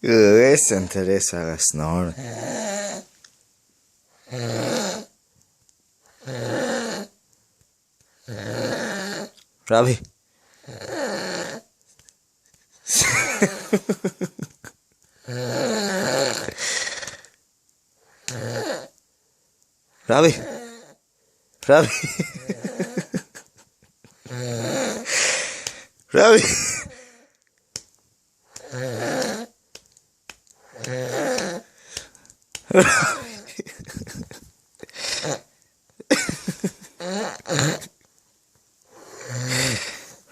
Listen to this fella snoring. Robbie. Robbie. Robbie. Robbie.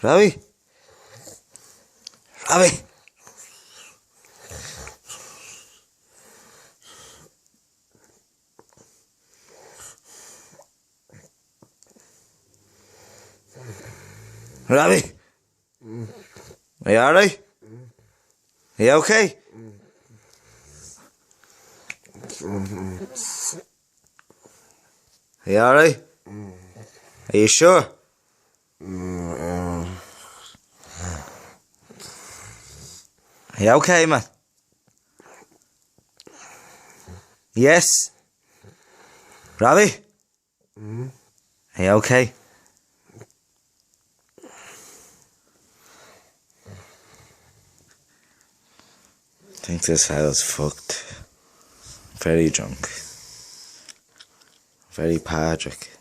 Robbie. Robbie. Robbie. Are you alright? Are you okay? Are you alright? Are you sure? Are you okay, man? Yes? Robbie? Are you okay? I think this fella's fucked. Very drunk. Very Patrick.